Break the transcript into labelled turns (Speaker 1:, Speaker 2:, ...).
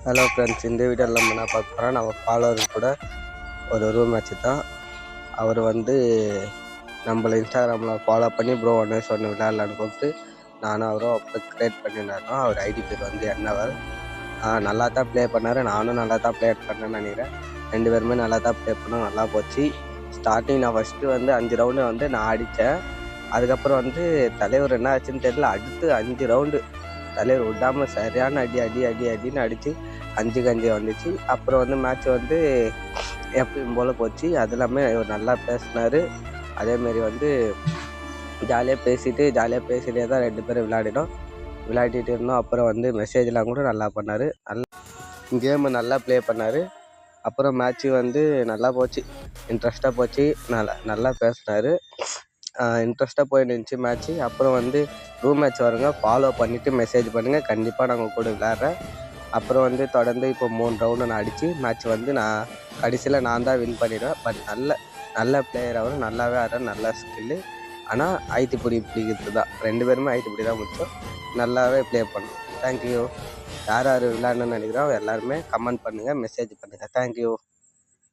Speaker 1: Hello friends, இந்த வீடியோவில் நம்ம என்ன பார்க்க போகிறோம், நம்ம ஃபாலோவர் கூட ஒரு ரூம் மேட்ச்சு தான். அவர் வந்து நம்மளை இன்ஸ்டாகிராமில் ஃபாலோ பண்ணி ப்ரோ ஒன்று விளையாடலான்னு கூப்பிட்டு நானும் அவரும் அப்போ க்ரியேட் பண்ணியிருந்தோம். அவர் ஐடி பேர் வந்து என்னவர். நல்லா தான் ப்ளே பண்ணார், நானும் நல்லா தான் ப்ளே பண்ணேன்னு நினைக்கிறேன். 2 பேருமே நல்லா தான் ப்ளே பண்ணோம், நல்லா போச்சு. ஸ்டார்டிங் நான் ஃபஸ்ட்டு வந்து 5 ரவுண்டு வந்து நான் அடித்தேன். அதுக்கப்புறம் வந்து தலைவர் என்ன ஆச்சுன்னு தெரியல, அடுத்து 5 ரவுண்டு தலைவர் விடாமல் சரியான அடின்னு அடித்து 5-5 வந்துச்சு. அப்புறம் வந்து மேட்ச் வந்து எப்பயும் போல் போச்சு. அது எல்லாமே இவர் நல்லா பேசினார். அதேமாரி வந்து ஜாலியாக பேசிகிட்டே தான் 2 பேரும் விளையாடிட்டு இருந்தோம். அப்புறம் வந்து மெசேஜ்லாம் கூட நல்லா பண்ணார், கேமு நல்லா ப்ளே பண்ணார். அப்புறம் மேட்ச்சு வந்து நல்லா போச்சு, இன்ட்ரெஸ்ட்டாக போச்சு. நல்லா பேசினார், இன்ட்ரெஸ்ட்டாக போயிட்டு மேட்ச்சு. அப்புறம் வந்து ரூம் மேட்ச் வருங்க, ஃபாலோ பண்ணிவிட்டு மெசேஜ் பண்ணுங்கள், கண்டிப்பாக நாங்கள் கூட விளையாடுறேன். அப்புறம் வந்து தொடர்ந்து இப்போ 3 ரவுண்டு நான் அடித்து மேட்ச் வந்து நான் கடைசியில் நான் தான் வின் பண்ணிடுவேன். பட் நல்ல பிளேயர் அவர், நல்லாவே ஆடுறார், நல்ல ஸ்கில்லு. ஆனால் ஐத்து பிடிக்கிறது தான், 2 பேருமே ஐத்து பிடி தான் முடித்தோம். நல்லாவே ப்ளே பண்ணோம். தேங்க்யூ. யார் விளையாடணும்னு நினைக்கிறோம் எல்லாருமே கமெண்ட் பண்ணுங்கள், மெசேஜ் பண்ணுங்கள். தேங்க்யூ.